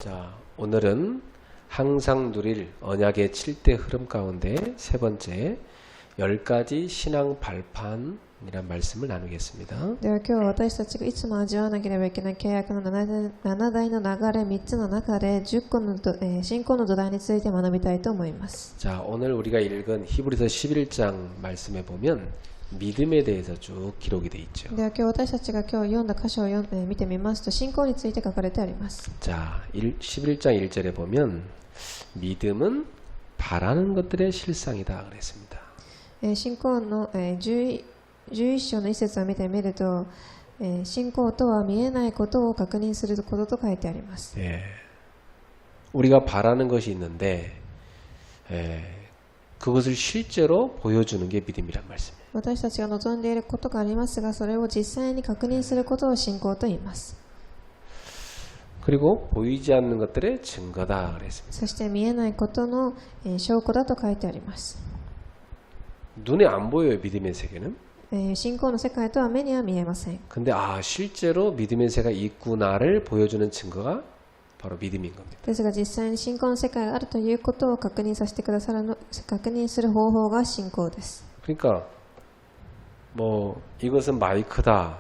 자, 오늘은 항상 누릴 언약의 7대 흐름 가운데 세 번째 10가지 신앙 발판이란 말씀을 나누겠습니다. では今日私たちがいつも味わわなければいけない契約の7大の流れ3つの中で10個の信仰の土台について学びたいと思います。 자, 오늘 우리가 읽은 히브리서 11장 말씀에 보면 믿음에 대해서 쭉 기록이 되어 있죠. では今日私たちが今日読んだ箇所を見てみますと信仰について書かれてあります。 자, 11장 1절에 보면 믿음은 바라는 것들의 실상이다 그랬습니다. 信仰の11章の一節を見てみると信仰とは見えないことを確認することと書いてあります。 예, 우리가 바라는 것이 있는데 그것을 실제로 보여주는 게 믿음이란 말씀이에요. 私たちが望んでいることがありますがそれを実際に確認することを信仰と言います。 그리고 보이지 않는 것들의 증거다 그랬습니다. そして見えないことの証拠だと書いてあります。 눈에 안 보여요, 믿음의 세계는. 信仰の世界とは目には見えません。 근데 실제로 믿음의 세계가 있구나를 보여주는 증거가 바로 믿음인 겁니다. ですが実際に信仰の世界があるということを確認させてくださる確認する方法が信仰です。 그러니까 뭐 이것은 마이크다,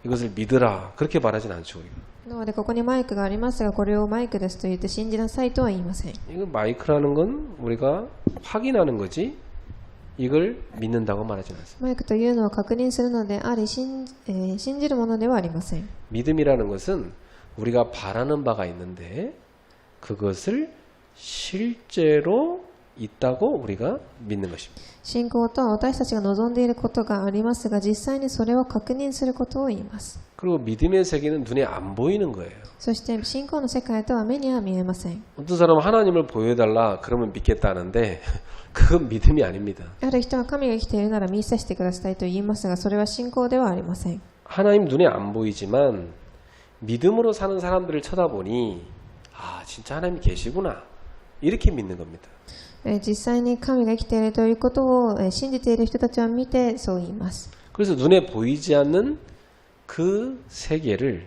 이것을 믿으라 그렇게 말하진 않죠. 우리가. なのでここにマイクがありますがこれをマイクですと言って信じなさいとは言いません。 이거 마이크라는 건 우리가 확인하는 거지 이걸 믿는다고 말하진 않습니다. マイクというのは確認するのであり信じるものではありません。 믿음이라는 것은 우리가 바라는 바가 있는데 그것을 실제로 있다고 우리가 믿는 것입니다. 信仰とは私たちが望んでいることがありますが実際にそれを確認することを言います。 그리고 믿음의 세계는 눈에 안 보이는 거예요. そして信仰の世界とは目には見えません。 어떤 사람은 하나님을 보여달라 그러면 믿겠다는데 그건 믿음이 아닙니다. ある人は神が生きているなら見させてくださいと言いますがそれは信仰ではありません。 하나님 눈에 안 보이지만 믿음으로 사는 사람들을 쳐다보니 진짜 하나님이 계시구나 이렇게 믿는 겁니다. 実際に神が生きているということを信じている人たちは見てそう言います。 그래서 눈에 보이지 않는 그 세계를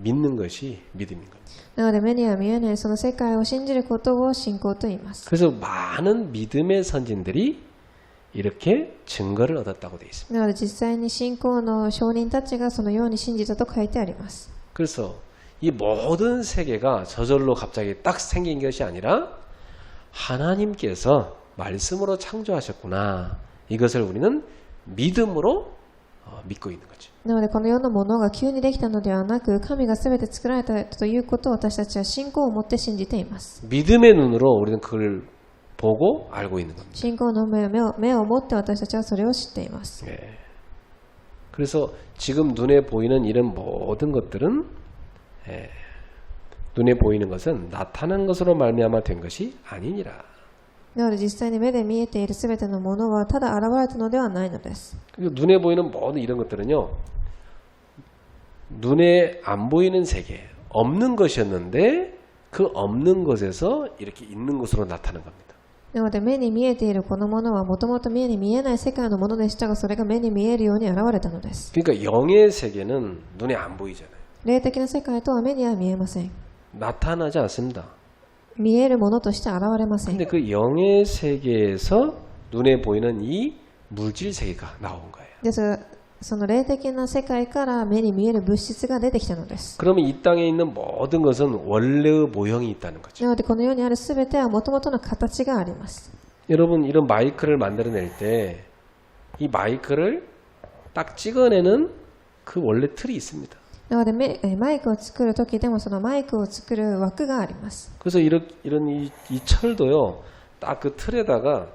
믿는 것이 믿음인 겁니다. なので目には見えないその世界を信じることを信仰と言います。 그래서 많은 믿음의 선진들이 이렇게 증거를 얻었다고 되어 있습니다. なので実際に信仰の証人たちがそのように信じたと書いてあります。 그래서 이 모든 세계가 저절로 갑자기 딱 생긴 것이 아니라 하나님께서 말씀으로 창조하셨구나. 이것을 우리는 믿음으로 믿고 있는 거죠. なのでこの世のものが急にできたのではなく神が全て作られたということを私たちは信仰を持って信じています。 믿음의 눈으로 우리는 그걸 보고 알고 있는 겁니다. 信仰の目を持って私たちはそれを知っています。 네. 그래서 지금 눈에 보이는 이런 모든 것들은 눈에 보이는 것은 나타난 것으로 말미암아 된 것이 아니니라. なので実際に目で見えているすべてのものはただ現れたのではないのです。 눈에 보이는 모든 이런 것들은요. 눈에 안 보이는 세계, 없는 것이었는데 그 없는 것에서 이렇게 있는 것으로 나타난 겁니다. なので目に見えているこのものはもともと目に見えない世界のものでしたがそれが目に見えるように現れたのです。 그러니까 영의 세계는 눈에 안 보이잖아요. 霊的な世界とは目には見えません。 나타나지 않습니다. 見えるものとして現れません。 근데 그 영의 세계에서 눈에 보이는 이 물질 세계가 나온 거예요. ですがその霊的な世界から目に見える物質が出てきたのです。 그러면 이 땅에 있는 모든 것은 원래의 모형이 있다는 거죠. なのでこの世にあるすべてはもともとの形があります。 여러분 이런 마이크를 만들어낼 때 이 마이크를 딱 찍어내는 그 원래 틀이 있습니다. なのでマイクを作るときでもそのマイクを作る枠があります。 그래서 이런 이 철도요 딱 그 틀에다가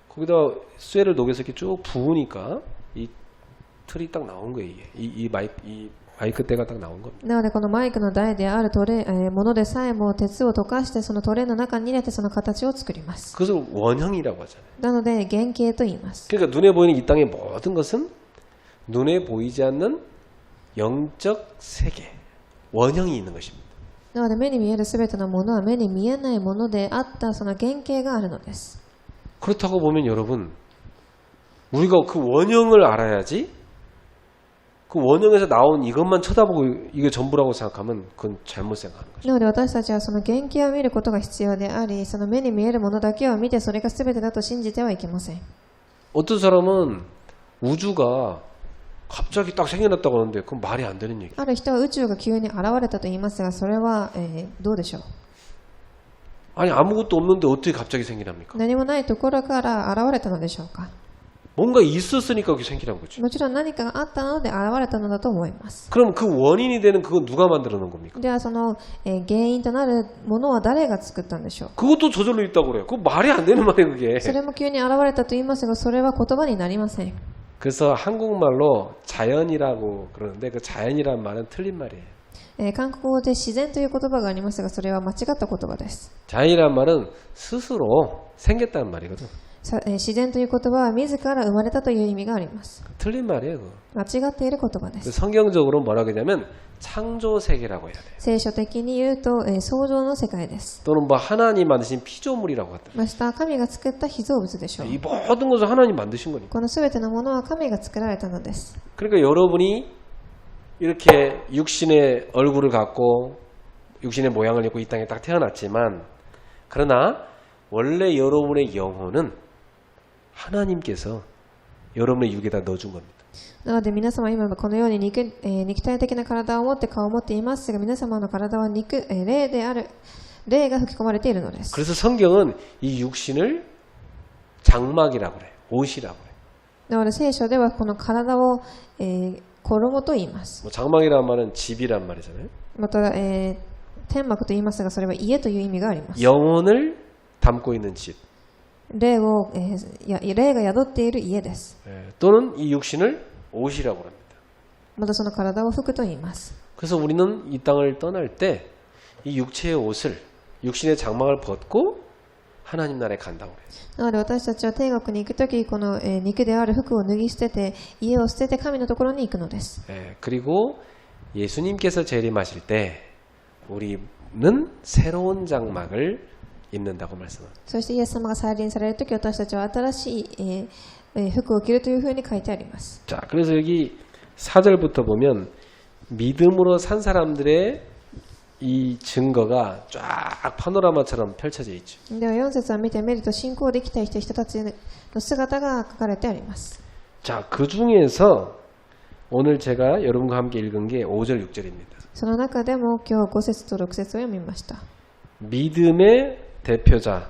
거기다 쇠를 녹여서 이렇게 쭉 부으니까 이 틀이 딱 나온 거예요. 이 마이크 대가 딱 나온 겁니다. なのでこのマイクの台であるものでさえも鉄を溶かしてそのトレーの中に入れてその形を作ります。 그것을 원형이라고 하잖아요. なので原型と言います。 그러니까 눈에 보이는 이 땅의 모든 것은 눈에 보이지 않는 영적 세계, 원형이 있는 것입니다. なので目に見えるすべてのものは目に見えないものであったその原型があるのです。 그렇다고 보면 여러분 우리가 그 원형을 알아야지 그 원형에서 나온 이것만 쳐다보고 이게 전부라고 생각하면 그건 잘못 생각하는 거죠. なので私たちはその原型を見ることが必要であり、その目に見えるものだけを見てそれが全てだと信じてはいけません。 어떤 사람은 우주가 갑자기 딱 생겨났다고 하는데 그건 말이 안 되는 얘기. ある人は宇宙が急に現れたと言いますが、それは、どうでしょう。 아니 아무것도 없는데 어떻게 갑자기 생기랍니까? 何もないところから現れたのでしょうか。 뭔가 있었으니까 그게 생기란 거죠. もちろん何かがあったので現れたのだと思います。 그럼 그 원인이 되는 그건 누가 만들어 놓은 겁니까? ではその、原因となるものは誰が作ったんでしょう。 그것도 저절로 있다고 그래요. 그거 말이 안 되는 말이에요, 그게. それも急に現れたと言いますが、それは言葉になりません。 그래서 한국말로 자연이라고 그러는데 그 자연이란 말은 틀린 말이에요. 韓国語で自然という言葉がありますが、それは間違った言葉です。 자연이란 말은 스스로 생겼다는 말이거든. 自然という言葉は自ら生まれたという意味があります。 틀린 말이에요, 그거. 間違っている言葉です。 성경적으로 뭐라고 하냐면 창조 세계라고 해야 돼요. 聖書的に言うと、創造の世界です。 또는 뭐 하나님 만드신 피조물이라고 한다. また神が作った被造物でしょう。 이 모든 것을 하나님 만드신 거니까. このすべてのものは神が作られたのです。 그러니까 여러분이 이렇게 육신의 얼굴을 갖고 육신의 모양을 입고 이 땅에 딱 태어났지만 그러나 원래 여러분의 영혼은 하나님께서 여러분의 육에다 넣어준 겁니다. なので皆様今このように肉体的な体を持って顔を持っていますが、皆様の体は霊である霊が吹き込まれているのです。 그래서 성경은 이 육신을 장막이라고 그래요. 옷이라고 그래요. なので聖書ではこの体を、衣と言います。 뭐 장막이라는 말은 집이란 말이잖아요. また、天幕と言いますが、それは家という意味があります。 영혼을 담고 있는 집. 霊が宿っている家です。 또는 이 육신을 옷이라고 합니다. またその体を服と言います。 그래서 우리는 이 땅을 떠날 때 이 육체의 옷을 육신의 장막을 벗고 하나님 나라에 간다고 그래요. なので私たちは天国に行くとき、この、肉である服を脱ぎ捨てて家を捨てて神のところに行くのです。 그리고 예수님께서 재림하실 때 우리는 새로운 장막을 입는다고 말씀합니다. そしてイエス様が再臨されるとき、私たちは新しい、服を着るというふうに書いてあります。 자, 그래서 여기 4절부터 보면 믿음으로 산 사람들의 이 증거가 쫙 파노라마처럼 펼쳐져 있죠. では4節を見てみると、信仰できた人たちの姿が書かれてあります。 자, 그 중에서 오늘 제가 여러분과 함께 읽은 게 5절, 6절입니다. その中でも今日5節と6節を読みました。 믿음의 대표자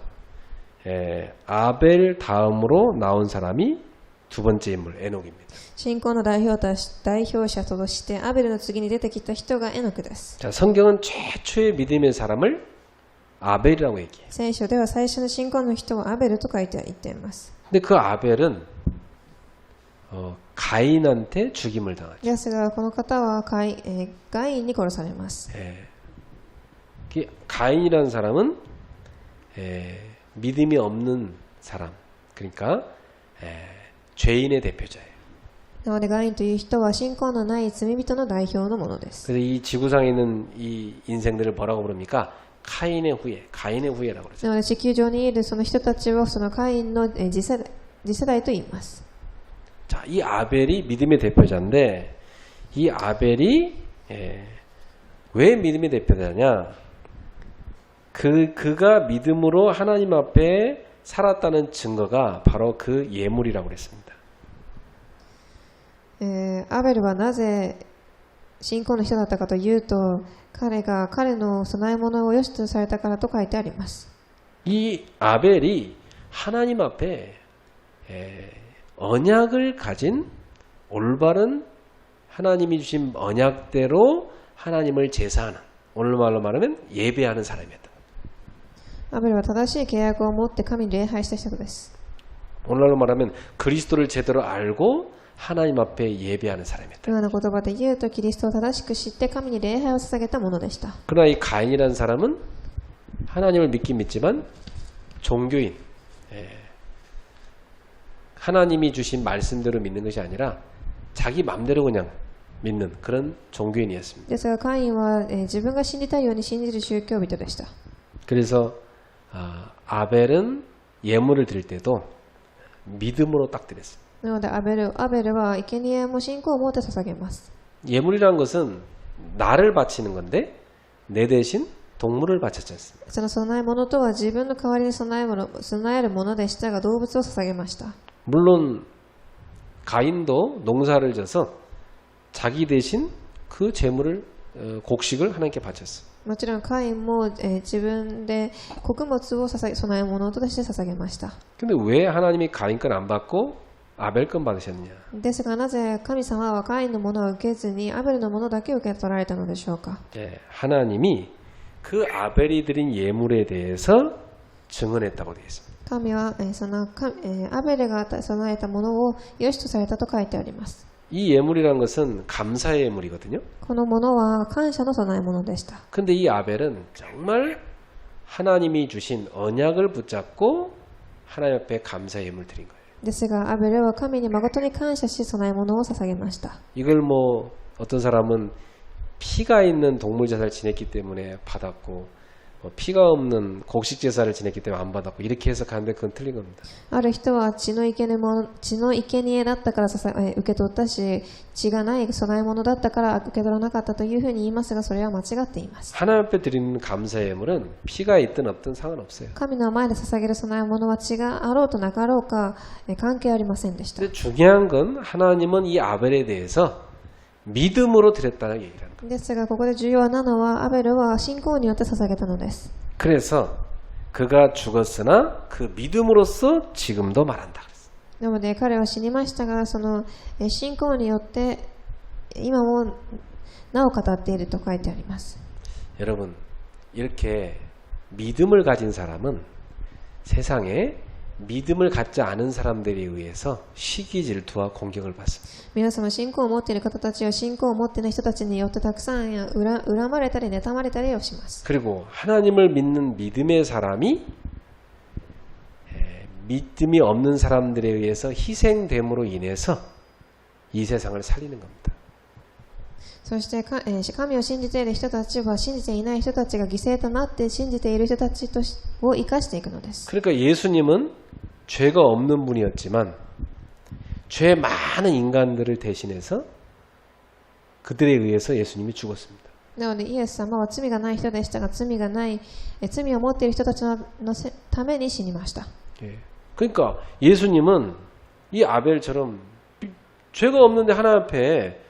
아벨 다음으로 나온 사람이 두 번째 인물 에녹입니다. 信仰の代表者としてアベルの次に出てきた人がエノクです。 자, 성경은 최초의 믿음의 사람을 아벨이라고 얘기해요. 聖書では最初の信仰の人はアベルと書いて言っています。 근데 그 아벨은 가인한테 죽임을 당하죠. ですがこの方はガインに殺されます。 가인이라는 사람은 믿음이 없는 사람, 그러니까 죄인의 대표자예요. なのでガインという人は信仰のない罪人の代表のものです。 그래서 이 지구상에 있는 이 인생들을 뭐라고 부릅니까? 가인의 후예라고 그러죠. なので地球上にいるその人たちをそのカインの次世代と言います。 자, 이 아벨이 믿음의 대표자인데 이 아벨이 왜 믿음의 대표자냐? 그가 믿음으로 하나님 앞에 살았다는 증거가 바로 그 예물이라고 그랬습니다. アベルはなぜ信仰の人だったかというと、彼の供え物を良しとされたからと書いてあります。 이 아벨이 하나님 앞에 언약을 가진 올바른 하나님이 주신 언약대로 하나님을 제사하는, 오늘말로 말하면 예배하는 사람이었다. アベルは正しい契約を持って神に礼拝した人です。 오늘날로 말하면 그리스도를 제대로 알고 하나님 앞에 예배하는 사람이었다. 今の言葉で言うと、キリストを正しく知って神に礼拝を捧げたものでした。 그러나 이 가인이라는 사람은 하나님을 믿긴 믿지만 종교인, 하나님이 주신 말씀대로 믿는 것이 아니라 자기 맘대로 그냥 믿는 그런 종교인이었습니다. ですがカインは、自分が信じたいように信じる宗教人でした。 그래서 아벨은 예물을 드릴 때도 믿음으로 딱 드렸습니다. なのでアベルは生贄も信仰を持って捧げます。 예물이라는 것은 나를 바치는 건데 내 대신 동물을 바쳤지 않습니까? その供え物とは自分の代わりに備えるものでしたが動物を捧げました。 물론 가인도 농사를 져서 자기 대신 그 재물을 곡식을 하나님께 바쳤어요. もちろんカインも、自分で穀物を供え物として捧げました。 근데 왜 하나님이 가인 건 안 받고 아벨 건 받으셨느냐? ですがなぜ神様はカインのものを受けずにアベルのものだけ受け取られたのでしょうか。 예, 하나님이 그 아벨이 드린 예물에 대해서 증언했다고 되어 있습니다. 神は、アベルが備えたものを良しとされたと書いてあります。 이 예물이라는 것은 감사의 예물이거든요. このものは感謝の供え物でした。 근데 이 아벨은 정말 하나님이 주신 언약을 붙잡고 하나님 앞에 감사의 예물 드린 거예요. ですがアベルは神に誠に感謝し供え物を捧げました。 이걸 뭐 어떤 사람은 피가 있는 동물 제사를 지냈기 때문에 받았고 피가 없는 곡식 제사를 지냈기 때문에 안 받았고 이렇게 해석하는데 그건 틀린 겁니다. ある人は血の生贄だったから受け取ったし、血がない供え物だったから受け取らなかったというふうに言いますが、それは間違っています。 하나님 앞에 드리는 감사의 예물은 피가 있든 없든 상관없어요. 神の前で捧げる供え物は血があろうとなかろうか関係ありませんでした。 근데 중요한 건 하나님은 이 아벨에 대해서 믿음으로 드렸다는 얘기라는 거예요. ですがここで重要なのはアベルは信仰によって捧げたのです。 그래서 그가 죽었으나 그 믿음으로써 지금도 말한다. なので彼は死にましたが、その信仰によって今もなお語っていると書いてあります。 여러분, 이렇게 믿음을 가진 사람은 세상에 믿음을 갖지 않은 사람들에 의해서 시기 질투와 공격을 받습니다. 皆様、信仰を持っている方たちは信仰を持っていない人たちによってたくさん恨まれたり妬まれたりをします。 그리고 하나님을 믿는 믿음의 사람이 믿음이 없는 사람들에 의해서 희생됨으로 인해서 이 세상을 살리는 겁니다. そして神を信じている人たちは信じていない人たちが犠牲となって信じている人たちを生かしていくのです。 그러니까 예수님은 죄가 없는 분이었지만 죄 많은 인간들을 대신해서 그들에 의해서 예수님이 죽었습니다. なのでイエス様は罪がない人でしたが、罪を持っている人たちのために死にました。 예. 그러니까 예수님은 이 아벨처럼 죄가 없는데 하나님 앞에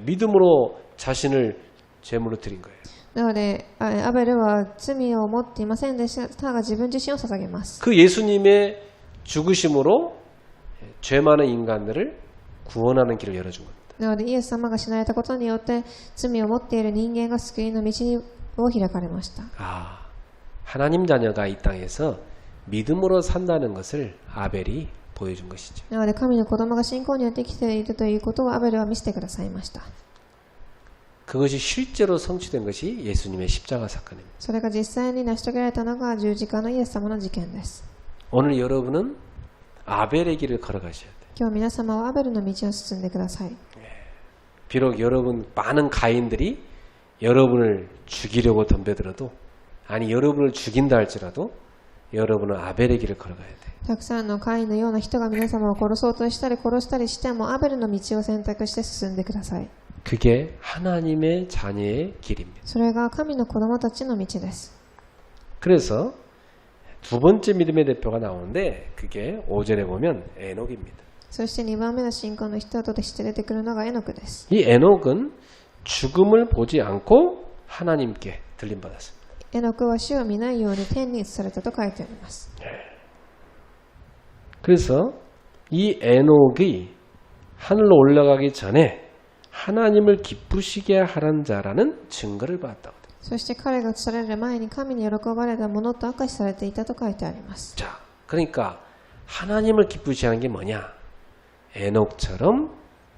믿음으로 자신을 제물로 드린 거예요. なのでアベルは罪を持っていませんでしたが自分自身を捧げます。 그 예수님의 죽으심으로 죄 많은 인간들을 구원하는 길을 열어준 겁니다. なのでイエス様が死なれたことによって罪を持っている人間が救いの道を開かれました。 아, 하나님 자녀가 이 땅에서 믿음으로 산다는 것을 아벨이 보여준 것이죠. なので神の子供が信仰によって生きているということをアベルは見せてくださいました。 그것이 실제로 성취된 것이 예수님의 십자가 사건입니다. それが実際に成し遂げられたのが十字架のイエス様の事件です。 오늘 여러분은 아벨의 길을 걸어가셔야 돼요. 今日皆様はアベルの道を進んでください。 비록 여러분 많은 가인들이 여러분을 죽이려고 덤벼들어도 아니 여러분을 죽인다 할지라도 여러분은 아벨의 길을 걸어가야 돼요. たくさんのカインのような人が皆様を殺そうとしたり殺したりしてもアベルの道を選択して進んでください。 그게 하나님의 자녀의 길입니다. それが神の子供たちの道です。 그래서 두 번째 믿음의 대표가 나오는데 그게 5절에 보면 에녹입니다. そして2番目の信仰の人として出てくるのがエノクです。 이 에녹은 죽음을 보지 않고 하나님께 들림받았습니다. エノクは死を見ないように天に移されたと書いてあります。 그래서 이 에녹이 하늘로 올라가기 전에 하나님을 기쁘시게 하는 자라는 증거를 받았다고 돼요. そして彼が移される前に神に喜ばれたものと明かしされていたと書いてあります。 자, 그러니까 하나님을 기쁘시게 하는 게 뭐냐? 에녹처럼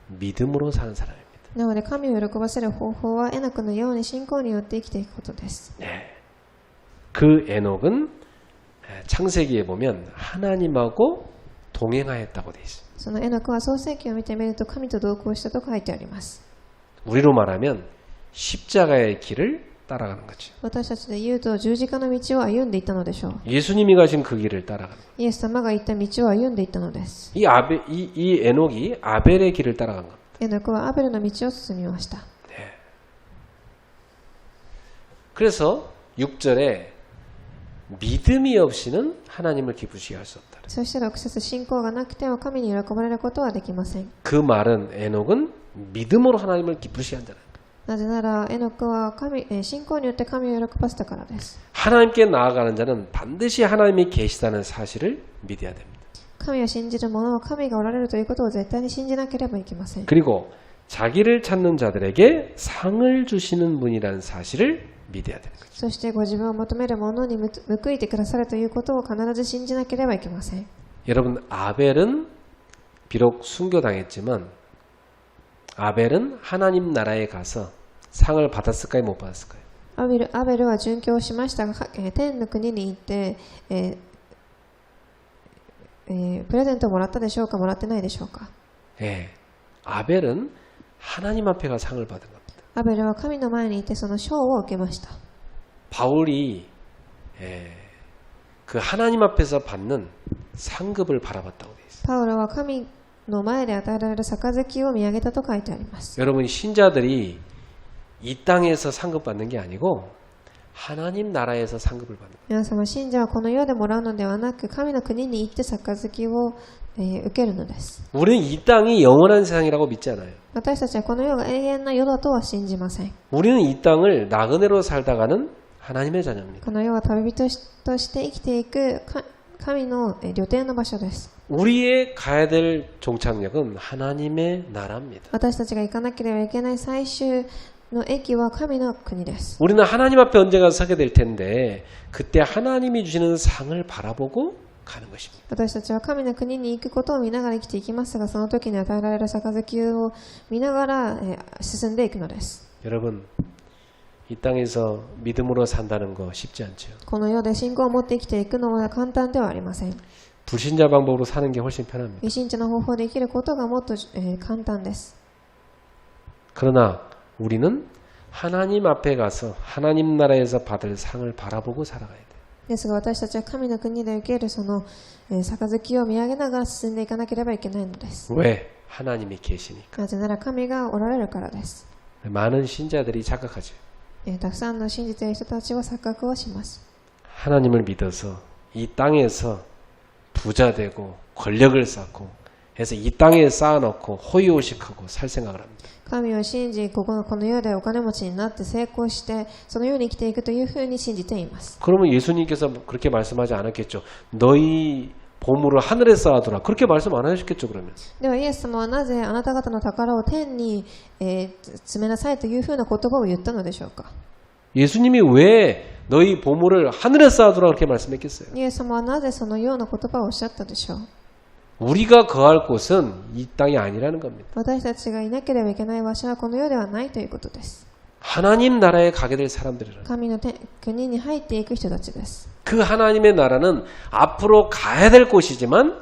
믿음으로 사는 사람입니다. なので神を喜ばせる方法はエノクのように信仰によって生きていくことです。 네. 그 에녹은 창세기에 보면 하나님하고 동행하였다고 되어 있습니다. そのエノクは創世記を見てみると神と同行したと書いてあります。 우리로 말하면 십자가의 길을 따라가는 거죠. 私たちで言うと十字架の道を歩んでいったのでしょう。 예수님이 가신 그 길을 따라가는 거예요. イエス様が行った道を歩んでいったのです。 이 에녹이 아벨의 길을 따라간 겁니다. エノクはアベルの道を進みました。 그래서 6절에 믿음이 없이는 하나님을 기쁘시게 할 수 없다. そして6節、信仰がなくては神に喜ばれることはできません。 그 말은 에녹은 믿음으로 하나님을 기쁘시게 한다는 거예요. なぜならエノクは信仰によって神を喜ばせたからです。 하나님께 나아가는 자는 반드시 하나님이 계시다는 사실을 믿어야 됩니다. 神を信じる者は神がおられるということを絶対に信じなければいけません。 그리고 자기를 찾는 자들에게 상을 주시는 분이라는 사실을 믿어야 되는 거죠. そしてご自分を求める者に報いてくださるということを必ず信じなければいけません。 여러분, 아벨은 비록 순교당했지만 아벨은 하나님 나라에 가서 상을 받았을까요? 못 받았을까요? アベルは殉教しましたが、天の国に行って、プレゼントをもらったでしょうか、もらってないでしょうか。 예, 아벨은 하나님 앞에 가 상을 받은 겁니다. アベルは神の前にいてその賞を受けました。 바울이 그 하나님 앞에서 받는 상급을 바라봤다고 되어 있어요. パウロは神の前で与えられる杯を見上げたと書いてあります。 여러분, 신자들이 이 땅에서 상급 받는 게 아니고 하나님 나라에서 상급을 받는 거예요. 皆様、信者はこの世でもらうのではなく神の国に行って杯を、受けるのです。 우리는 이 땅이 영원한 세상이라고 믿지 않아요. 私たちはこの世が永遠な世だとは信じません。 우리는 이 땅을 나그네로 살다가는 하나님의 자녀입니다. この世は旅人として生きていく神の旅程の場所です。 우리의 가야 될 종착역은 하나님의 나라입니다. 私たちが行かなければいけない最終の駅は神の国です。 우리는 하나님 앞에 언젠가 서게 될 텐데 그때 하나님이 주시는 상을 바라보고 가는 것입니다. 私たちは神の国に行くことを見ながら生きていきますが、その時に与えられる杯を見ながら進んでいくのです。 여러분, 이 땅에서 믿음으로 산다는 거 쉽지 않죠. この世で信仰を持って生きていくのは簡単ではありません。 불신자 방법으로 사는 게 훨씬 편합니다. 未信者の方法で生きることがもっと、簡単です。 그러나 우리는 하나님 앞에 가서 하나님 나라에서 받을 상을 바라보고 살아가야 돼요. ですが私たちは神の国で受けるその、杯を見上げながら進んでいかなければいけないのです。 왜? 하나님이 계시니까. なぜなら神がおられるからです。 많은 신자들이 착각하죠. たくさんの信じている人たちは錯覚をします。 하나님을 믿어서 이 땅에서 부자 되고 권력을 쌓고 해서 이 땅에 쌓아놓고 호의호식하고 살 생각을 합니다. 神を信じ、この世でお金持ちになって成功して、そのように生きていくというふうに信じています。 그러면 예수님께서 그렇게 말씀하지 않았겠죠. 너희 보물을 하늘에 쌓아두라. 그렇게 말씀 안 하셨겠죠, 그러면. ではイエス様はなぜあなた方の宝を天に、詰めなさいというふうな言葉を言ったのでしょうか。 예수님이 왜 너희 보물을 하늘에 쌓아두라 그렇게 말씀했겠어요? イエス様はなぜそのような言葉をおっしゃったでしょう。 우리가 거할 곳은 이 땅이 아니라는 겁니다. 私たちがいなければいけない場所はこの世ではないということです。 하나님 나라에 가게 될 사람들이라는 神の国に入っていく人たちです。 그 하나님의 나라는 앞으로 가야 될 곳이지만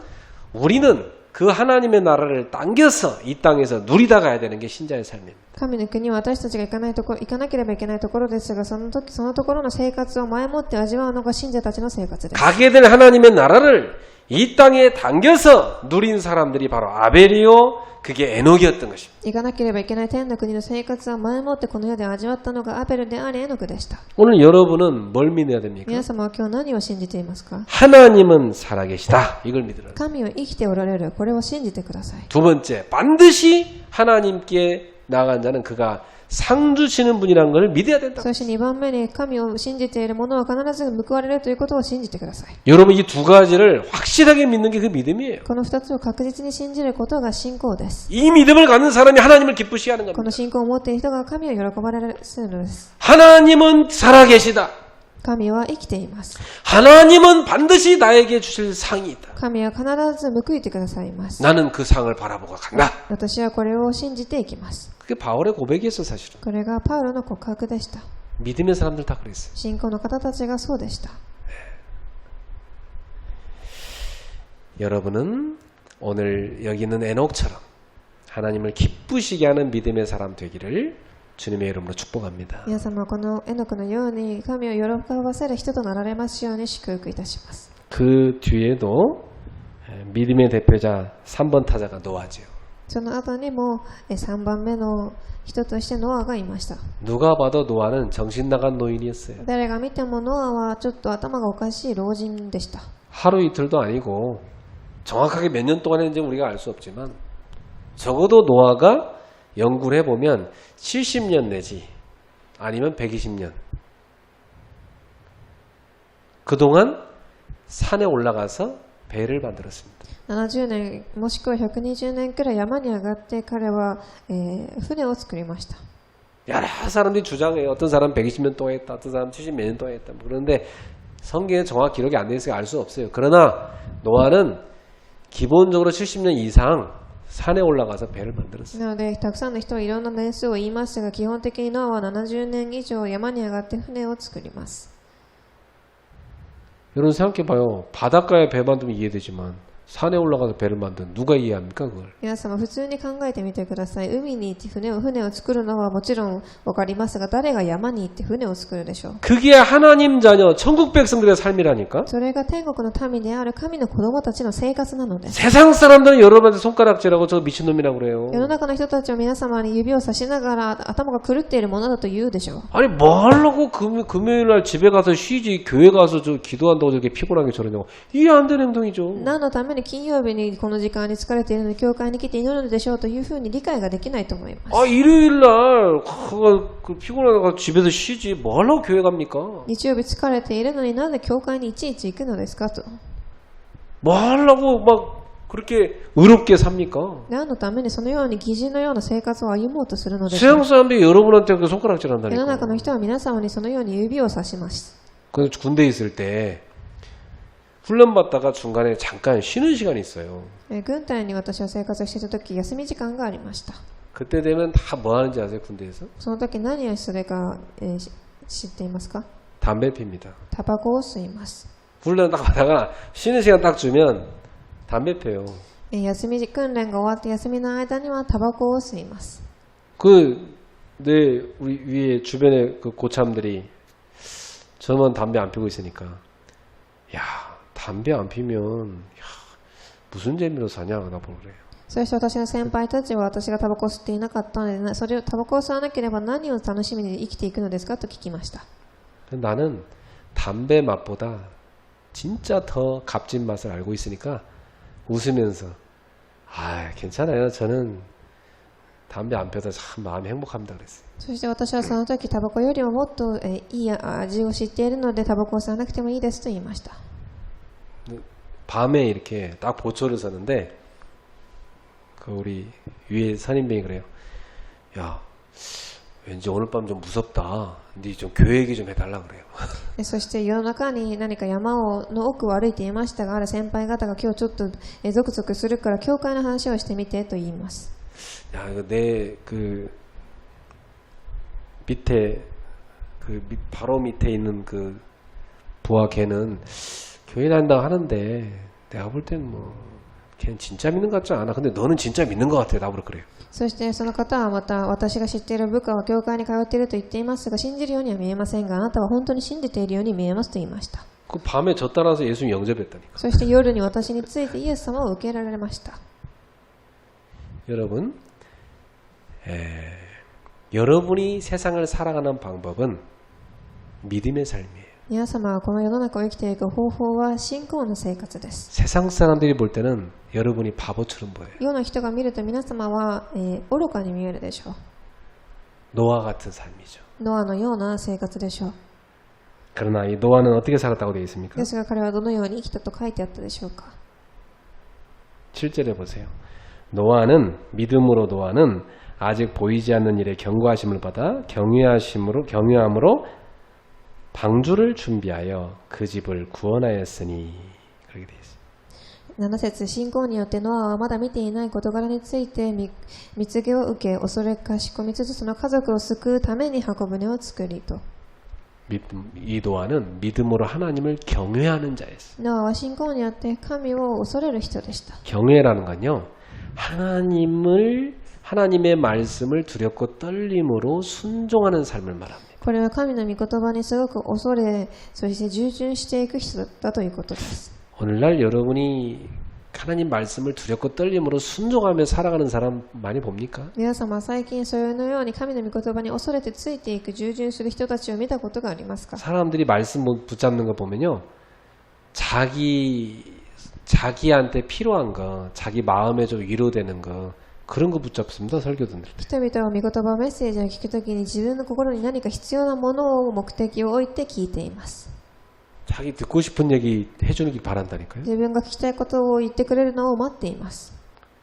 우리는 그 하나님의 나라를 당겨서 이 땅에서 누리다 가야 되는 게 신자의 삶입니다. 神の国は私たちが行かなければいけないところですが、そのところの生活を前もって味わうのが信者たちの生活です。 가게 될 하나님의 나라를 이 땅에 당겨서 누린 사람들이 바로 아벨이요, 그게 에녹이었던 것입니다. 行かなければいけない天の国の生活を前もってこの世で味わったのがアベルでありエノクでした。 오늘 여러분은 뭘 믿어야 됩니까? 皆様は今日何を信じていますか？ 하나님은 살아계시다. 이걸 믿으라. 神は生きておられる。これを信じてください。 두 번째, 반드시 하나님께 나간 자는 그가 상 주시는 분이라는 걸 믿어야 된다. そして2番目に神を信じている者は必ず報われるということを信じてください。 여러분 이 두 가지를 확실하게 믿는 게 그 믿음이에요. この2つを確実に信じることが信仰です。 이 믿음을 갖는 사람이 하나님을 기쁘시게 하는 こ 겁니다. の信仰を持っている人が神を喜ばれるのです。 하나님은 살아계시다. 神は生きています。 하나님은 반드시 나에게 주실 상이 있다. 神は必ず報いてくださいます。 나는 그 상을 바라보고 간다. 私はこれを信じていきます。 그게 바울의 고백이었어 사실은. これがパウロの告白でした。 믿음의 사람들 다 그랬어요. 信仰の方たちがそうでした。 여러분은 오늘 여기 있는 에녹처럼 하나님을 기쁘시게 하는 믿음의 사람 되기를 주님의 이름으로 축복합니다. 皆様はこのエノクのように神を喜ばせる人となられますように祝福いたします。 그 뒤에도 믿음의 대표자 3번 타자가 노아죠. その後にも3番目の人としてノアがいました。 누가 봐도 노아는 정신 나간 노인이었어요. 誰が見てもノアはちょっと頭がおかしい老人でした。 하루 이틀도 아니고 정확하게 몇 년 동안 했는지 우리가 알 수 없지만 적어도 노아가 연구를 해보면 70년 내지 아니면 120년 그동안 산에 올라가서 배를 만들었습니다. 70年もしくは120年くらい山に上がって彼は、船を作りました。 여러 사람들이 주장해요. 어떤 사람 120년 동안 했다. 어떤 사람 70몇 년 동안 했다. 그런데 성경에 정확히 기록이 안 돼 있으니까 알 수 없어요. 그러나 노아는 기본적으로 70년 이상 산에 올라가서 배를 만들었어요. なのでたくさんの人はいろんな年数を言いますが、基本的にノアは70年以上山に上がって船を作ります。 여러분 생각해봐요. 바닷가에 배 만들면 이해되지만 산에 올라가서 배를 만든 누가 이해합니까 그걸? 皆様普通に考えてみてください。海に行って船を作るのはもちろん分かりますが、誰が山に行って船を作るでしょう。 그게 하나님 자녀 천국 백성들의 삶이라니까. それが天国の民である神の子供たちの生活なのです。 세상 사람들은 여러분한테 손가락질하고 저 미친놈이라고 그래요. 世の中の人たちは皆様に指を差しながら頭が狂っているものだと言うでしょう。 아니 뭐 하려고 금요일날 집에 가서 쉬지 교회 가서 저 기도한다고 저렇게 피곤하게 저러냐고. 이해 안 되는 행동이죠. 何のために金曜日にこの時間に疲れているのに教会に来て祈るのでしょうというふうに理解ができないと思います。 아 일요일날 그 피곤하다가 집에서 쉬지 뭐 하려고 교회 갑니까? 日曜日疲れているのになぜ教会にいちいち行くのですかと。 뭐 하려고 막 그렇게 의롭게 삽니까? 何のためにそのように義人のような生活を歩もうとするのですか。 세상 사람들이 여러분한테 그 손가락질 世の 한다니까. 中の人は皆様にそのように指を差します。 그 군대에 있을 때 훈련 받다가 중간에 잠깐 쉬는 시간이 있어요. 軍隊に私は生活をしていた時、休み時間がありました。 그때 되면 다 뭐 하는지 아세요? 군대에서? その時何をするか、知っていますか。 담배 핍니다. タバコを吸います。 훈련 딱 하다가 쉬는 시간 딱 주면 담배 펴요. 休み訓練が終わって休みの間にはタバコを吸います。 우리 위에 주변에 그 고참들이 저만 담배 안 피고 있으니까 야 담배 안 피면 무슨 재미로 사냐 나보고 그래요. そして私の先輩たちは私がタバコを吸っていなかったので、それをタバコを吸わなければ何を楽しみに生きていくのですかと聞きました。 나는 담배 맛보다 진짜 더 값진 맛을 알고 있으니까 웃으면서 아 괜찮아요. 저는 담배 안 펴도 참 마음이 행복합니다 그랬어요. そして私はその時タバコよりももっといい味を知っているのでタバコを吸わなくてもいいですと言いました。 밤에 이렇게 딱 보초를 서는데 그 우리 위에 선임병이 그래요. 야 왠지 오늘 밤 좀 무섭다. 네 좀 교회 얘기 좀 해달라 그래요. そして夜中に何か山の奥を歩いていましたが、ある先輩方が今日ちょっとゾクゾクするから教会の話をしてみてと言います。 야 이거 내 그 밑에 바로 밑에 있는 그 부하 걔는 교회 다닌다고 하는데 내가 볼 땐 뭐 걔는 진짜 믿는 것 같지 않아. 근데 너는 진짜 믿는 것 같아. 나보고 그래요. そしてその方はまた私が知っている部下は教会に通っていると言っていますが、信じるようには見えませんが、あなたは本当に信じているように見えますと言いました。 그 밤에 저 따라서 예수님 영접했다니까. そして夜に私についてイエス様を受けられました。 여러분, 여러분이 세상을 살아가는 방법은 믿음의 삶이에요. 皆様はこの世の中を生きていく方法は信仰の生活です。 세상 사람들이 볼 때는 여러분이 바보처럼 보여요. 世の人が見ると皆様は、愚かに見えるでしょう。 노아 같은 삶이죠. ノアのような生活でしょう。 그러나 이 노아는 어떻게 살았다고 되어 있습니까? ですが彼はどのように生きたと書いてあったでしょうか。 7절에 보세요. 믿음으로 노아는 아직 보이지 않는 일에 경고하심을 받아 경유함으로 방주를 준비하여 그 집을 구원하였으니. 그렇게 되어 있습니다. 7節、信仰によってノアはまだ見ていない事柄について蜜毛を受け、恐れかしこみつつその家族を救うために箱舟を作りと。 이 노아는 믿음으로 하나님을 경외하는 자였어요. ノアは信仰によって神を恐れる人でした。 경외라는 건요, 하나님의 말씀을 두렵고 떨림으로 순종하는 삶을 말합니다. これは神の御言葉にすごく恐れ、そして従順していく人だということです。 오늘날 여러분이 하나님 말씀을 두렵고 떨림으로 순종하며 살아가는 사람 많이 봅니까? 皆様最近そのように神の御言葉に恐れてついていく従順する人たちを見たことがありますか？ 사람들이 말씀 붙잡는 거 보면요. 자기한테 필요한 거, 자기 마음에 좀 위로되는 거 그런 거 붙잡습니다. 설교들. 人々は御言葉メッセージを聞くときに自分の心に何か必要なものを目的を置いて聞いています。 자기 듣고 싶은 얘기 해주길 바란다니까요. 自分が聞きたいことを言ってくれるのを待っています。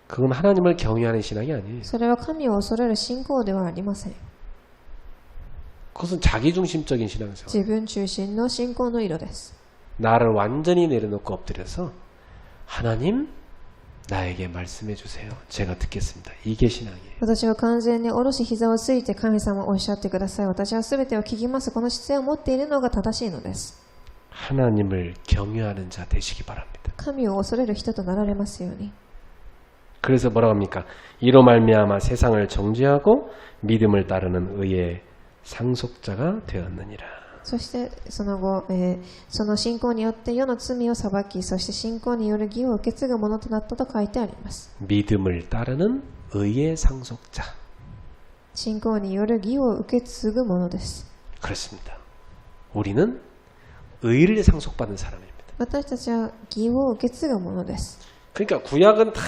그건 하나님을 경외하는 신앙이 아니에요. それは神を恐れる信仰ではありません。 그것은 자기중심적인 신앙이죠. 自分中心の信仰の色です。 나를 완전히 내려놓고 엎드려서 하나님 나에게 말씀해 주세요. 제가 듣겠습니다. 이게 신앙이에요. 私は完全に下ろし膝をついて神様おっしゃってください。私は全てを聞きます。この姿勢を持っているのが正しいのです。 하나님을 경외하는 자 되시기 바랍니다. 神を恐れる人となられますように。 그래서 뭐라고 합니까? 이로 말미암아 세상을 정죄하고 믿음을 따르는 의의 상속자가 되었느니라. そしてその後、その信仰によって世の罪を裁き、そして信仰による義を受け継ぐものとなったと書いてあります。 믿음을 따르는 의의 상속자. 信仰による義を受け継ぐものです。 그렇습니다. 우리는 의를 상속받는 사람입니다. 私たちは義を受け継ぐものです。 그러니까 구약은 다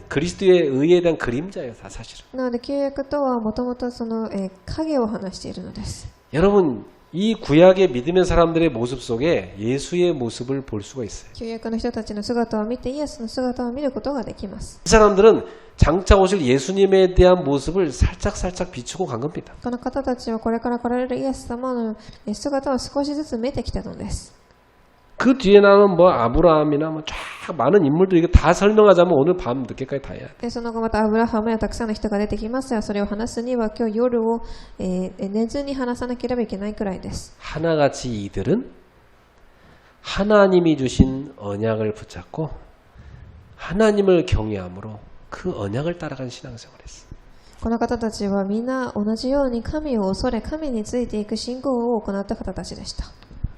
그리스도의 의에 대한 그림자예요. 다 사실은. なので旧約とはもともとその、影を話しているのです。 여러분 이 구약의 믿음의 사람들의 모습 속에 예수의 모습을 볼 수가 있어요. 旧約の人たちの姿を見てイエスの姿を見ることができます。 이 사람들은 장차 오실 예수님에 대한 모습을 살짝 비추고 간 겁니다. この方たちはこれから来られるイエス様の姿を少しずつ見てきたのです。 그 뒤에 나오는 뭐 아브라함이나 뭐 쫙 많은 인물들 이거 다 설명하자면 오늘 밤 늦게까지 다 해야 돼. その後またアブラハムやたくさんの人が出てきますが、それを話すには今日夜を、寝ずに話さなければいけないくらいです。 하나같이 이들은 하나님이 주신 언약을 붙잡고 하나님을 경외함으로 그 언약을 따라간 신앙생활을 했어요. この方たちはみんな同じように神を恐れ、神についていく信仰を行った方たちでした。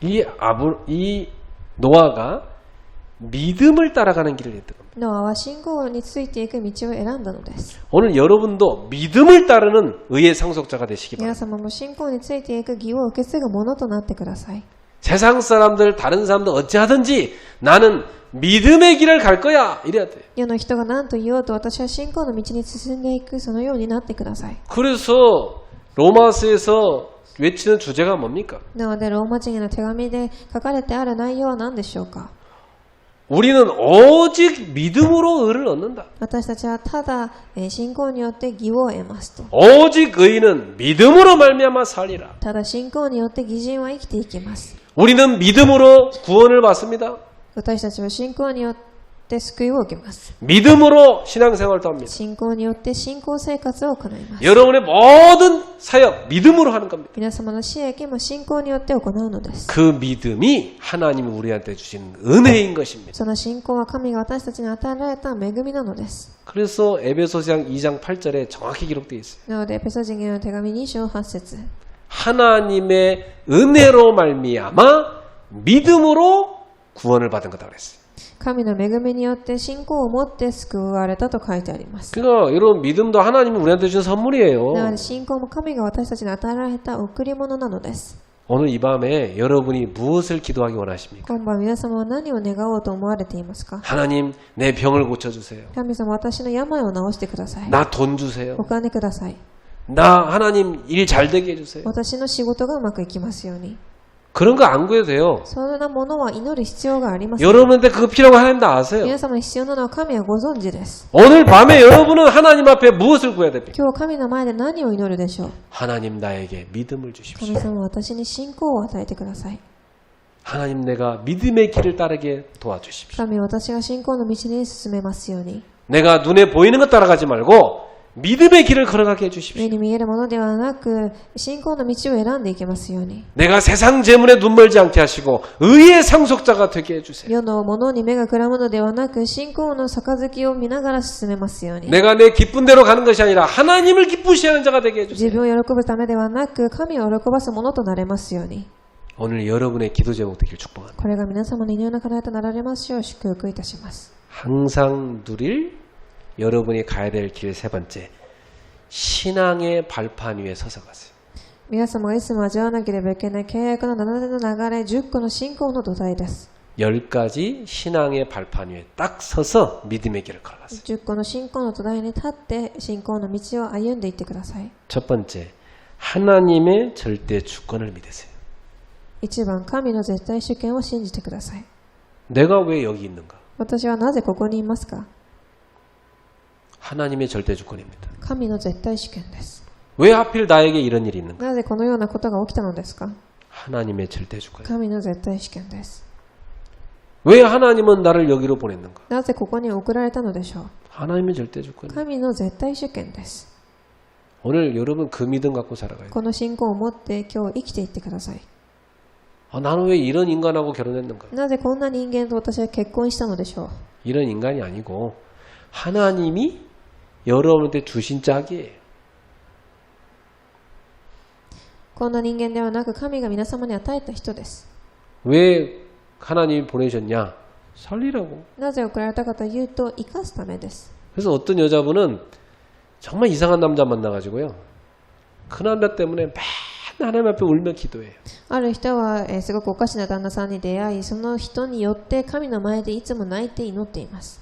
이 노아가 믿음을 따라가는 길을 했던 겁니다. ノアは信仰についていく道を選んだのです。 오늘 여러분도 믿음을 따르는 의의 상속자가 되시기 皆 바랍니다. 様も信仰についていく義を受け継ぐものとなってください。 세상 사람들 다른 사람들 어찌하든지 나는 믿음의 길을 갈 거야 이래야 돼요. 世の人が何と言おうと私は信仰の道に進んでいく、そのようになってください。 그래서 로마서에서 외치는 주제가 뭡니까? なのでローマ人への手紙で書かれてある内容は何でしょうか？ 우리는 오직 믿음으로 의를 얻는다. 私たちはただ信仰によって義を得ますと。 오직 의인은 믿음으로 말미암아 살리라. ただ信仰によって義人は生きていきます。 우리는 믿음으로 구원을 받습니다. 私たちは信仰によって救いを受けます。 믿음으로 신앙생활도 합니다. 信仰によって信仰生活を行います。 여러분의 모든 사역 믿음으로 하는 겁니다. 皆様の死益も信仰によって行うのです。 그 믿음이 하나님이 우리한테 주신 은혜인 것입니다. その信仰は神が私たちに与えられた恵みなのです。 그래서 에베소서 2장 8절에 정확히 기록되어 있어요. なのでエペソ人への手紙2章8節 하나님의 은혜로 말미암아 믿음으로 구원을 받은 거다 그랬어요. 神の恵みによって信仰を持って救われたと書いてあります。 그러니까 여러분 믿음도 하나님이 우리한테 주신 なの 선물이에요. で信仰も神が私たちに与えられた贈り物なのです。 오늘 이 밤에 여러분이 무엇을 기도하기 원하십니까? 今晩皆様は何を願おうと思われていますか？ 하나님 내 병을 고쳐주세요. 神様、私の病を治してください。 나 돈 주세요. お金ください。 나 하나님 일 잘 되게 해주세요. 私の仕事がうまくいきますように。 그런 거 안 구해도 돼요. そんなものは祈る必要がありません。 여러분한테 그거 필요한 거 하나님 다 아세요. 皆様に必要なのは神はご存知です。 오늘 밤에 여러분은 하나님 앞에 무엇을 구해야 됩니까? 今日神の前で何を祈るでしょう？ 하나님 나에게 믿음을 주십시오. 神様、私に信仰を与えてください。 하나님 내가 믿음의 길을 따르게 도와주십시오. 神、私が信仰の道に進めますように。 내가 눈에 보이는 것 따라가지 말고 믿음의 길을 걸어가게 目 해주십시오. に見えるものではなく、信仰の道を選んでいけますように。 내가 세상 재물에 눈 멀지 않게 하시고 의의 상속자가 되게 해주세요. 世のものに目がくらむのではなく、信仰の杯を見ながら進めますように。 내가 내 기쁜 대로 가는 것이 아니라 하나님을 기쁘시하는 자가 되게 自 해주세요. 分を喜ぶためではなく、神を喜ばすものとなれますように。 오늘 여러분의 기도 제목 되길 축복합니다. これが皆様の祈りの課題となられますよう祝福いたします。 항상 누릴 여러분이 가야 될 길 세 번째, 신앙의 발판 위에 서서 가세요. 皆様がいつも味わわなければいけない契約の7年の流れ、10個の信仰の土台です。 10가지 신앙의 발판 위에 딱 서서 믿음의 길을 걸어가세요. 10個の信仰の土台に立って信仰の道を歩んでいってください。 첫 번째, 하나님의 절대 주권을 믿으세요. 1番、神の絶対主権を信じてください。 내가 왜 여기 있는가? 私はなぜここにいますか？ 하나님의 절대 주권입니다. 神の絶対主権です。 왜 하필 나에게 이런 일이 있는가? なぜこのようなことが起きたのですか？ 하나님의 절대 주권. 神の絶対主権です。 왜 하나님은 나를 여기로 보냈는가? なぜここに送られたのでしょう？ 하나님의 절대 주권. 神の絶対主権です。 오늘 여러분 그 믿음 갖고 살아가요. この信仰を持って今日生きていってください。 나는 왜 이런 인간하고 결혼했는가? なぜこんな人間と私は結婚したのでしょう？ 이런 인간이 아니고 하나님이 여러분한테 주신 짝이에요. こんな人間ではなく神が皆様に与えた人です。 왜 하나님이 보내셨냐? 살리라고. なぜ送られたかというと生かすためです。 그래서 어떤 여자분은 정말 이상한 남자 만나가지고요. 그 남자 때문에 맨날 하나님 앞에 울며 기도해요. ある人は、すごくおかしな旦那さんに出会い、その人によって神の前でいつも泣いて祈っています。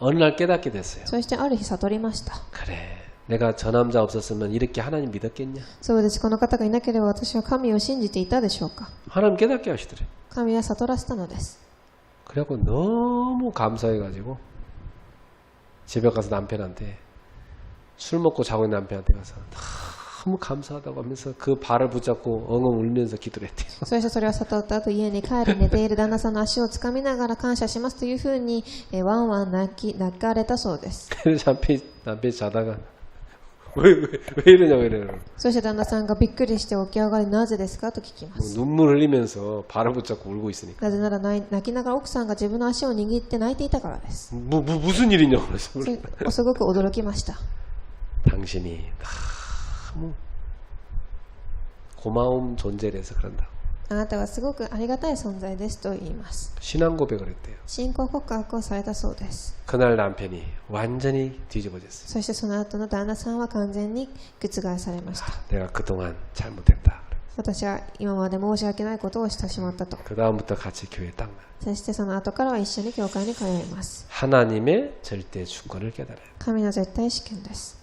어느 날 깨닫게 됐어요. そしてある日悟りました。 그래, 내가 저 남자 없었으면 이렇게 하나님 믿었겠냐? そうです。この方がいなければ私は神を信じていたでしょうか？ 하나님 깨닫게 하시더래. 神は悟らせたのです。 그래갖고 너무 감사해가지고 집에 가서 남편한테 술 먹고 자고 있는 남편한테 가서 너무 감사하다고 하면서 그 발을 붙잡고 엉엉 울면서 기도를 했대요. そしてそれを悟った後家に帰り寝ている旦那さんの足をつかみながら感謝しますというふうにワンワン泣かれたそうです。 그래서 남편이 자다가 왜 이러냐고 이래요. そして旦那さんがびっくりして起き上がりなぜですかと聞きます。 눈물 흘리면서 발을 붙잡고 울고 있으니까 なぜなら泣きながら奥さんが自分の足を握って泣いていたからです。 무슨 일이냐고 그래서 すごく驚きました。 당신이 너무 고마운 존재라서 그런다. あなたはすごくありがたい存在ですと言います。 신앙 고백을 했대요. 信仰告白をされたそうです。 그날 남편이 완전히 뒤집어졌어요. そしてその後の旦那さんは完全に覆されました。 내가 그동안 잘못했다. 私は今まで申し訳ないことをしてしまったと。 그 다음부터 같이 교회 딱 나. そしてその後からは一緒に教会に通います。 하나님의 절대 주권을 깨달아요. 神の絶対主権です。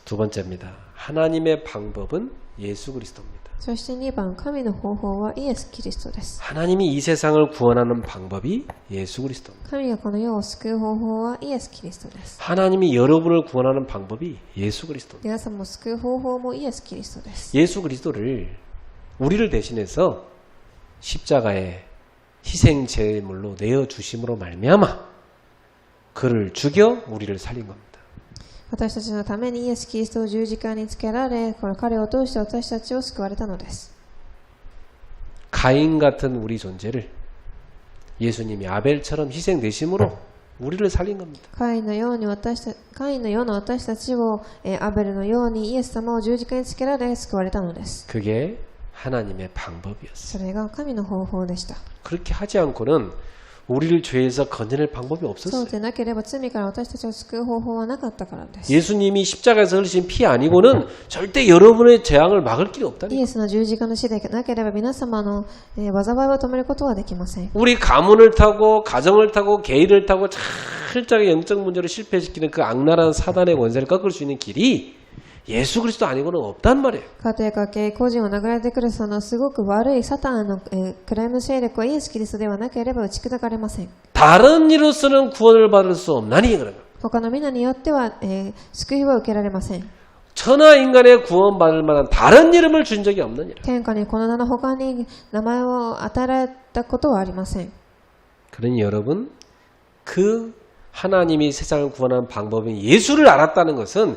두 번째입니다. 하나님의 방법은 예수 그리스도입니다. そして2番、神の方法はイエス・キリストです。 하나님이 이 세상을 구원하는 방법이 예수 그리스도입니다. 神がこの世を救う方法はイエス・キリストです。 하나님이 여러분을 구원하는 방법이 예수 그리스도입니다. 皆さんも救う方法もイエス・キリストです。 예수 그리스도를 우리를 대신해서 십자가에 희생 제물로 내어 주심으로 말미암아 그를 죽여 우리를 살린 겁니다. 私たちのためにイエス・キリストを十字架につけられ、この彼を通して私たちを救われたのです。 가인 같은 우리 존재를 예수님이 아벨처럼 희생 내심으로 우리를 살린 겁니다. カインのような私たちをアベルのようにイエス様を十字架につけられ救われたのです。 그게 하나님의 방법이었어요. それが神の方法でした。 그렇게 하지 않고는 우리를 죄에서 건져낼 방법이 そう 없었어요. でなければ罪から私たちを救う方法はなかったからです。 예수님이 십자가에서 흘리신 피 아니고는 절대 여러분의 재앙을 막을 길이 イ 없다니까. エスの十字架の死でなければ皆様の災いを止めることはできません。 우리 가문을 타고 가정을 타고 개인을 타고 철저하게 영적 문제를 실패시키는 그 악랄한 사단의 원세를 꺾을 수 있는 길이 예수 그리스도 아니고는 없단 말이에요. 家庭家計個人を流れてくるそのすごく悪いサタンのクライム勢力はイエス・キリストではなければ打ち砕かれません。 다른 이로서는 구원을 받을 수 없나니 그러면 他の皆によっては、救いは受けられません。 천하 인간의 구원받을 만한 다른 이름을 준 적이 없느니라. 天下にこの名の他に名前を与えられたことはありません。 그러니 여러분 그 하나님이 세상을 구원하는 방법인 예수를 알았다는 것은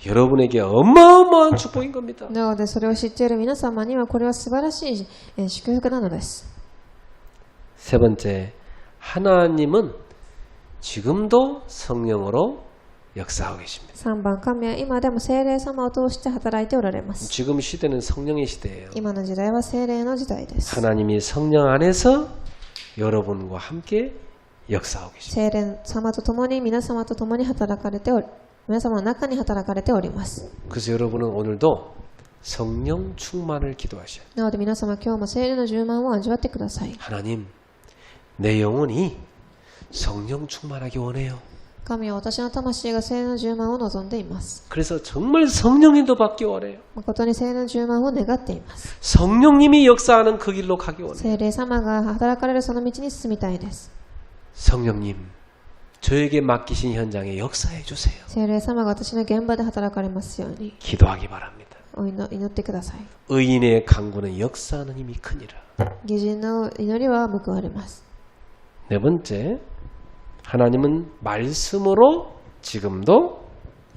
여러분에게 어마어마한 축복인 겁니다. なのでそれを知っている皆様にはこれは素晴らしい祝福なのです。 세 번째, 하나님은 지금도 성령으로 역사하고 계십니다. 3番、神は今でも聖霊様を通して働いておられます。 지금 시대는 성령의 시대예요. 今の時代は聖霊の時代です。 하나님이 성령 안에서 여러분과 함께 역사하고 계십니다. 聖霊様と共に皆様と共に働かれており、皆様の中に働かれております。 그래서 여러분은 오늘도 성령 충만을 기도하셔요. なので皆様今日も聖霊の充満を味わってください。 하나님, 내 영혼이 성령 충만하기 원해요. 神は私の魂が聖霊の充満を望んでいます。 그래서 정말 성령님도 받기 원해요. 誠に聖霊の充満を願っています。 성령님이 역사하는 그 길로 가기 원해요. 聖霊様が働かれるその道に進みたいです。 성령님, 저에게 맡기신 현장에 역사해 주세요. 聖霊様が私の現場で働かれますように 기도하기 바랍니다. 祈ってください。 의인의 간구는 역사하는 힘이 크니라. 義人の祈りは報われます。 네 번째, 하나님은 말씀으로 지금도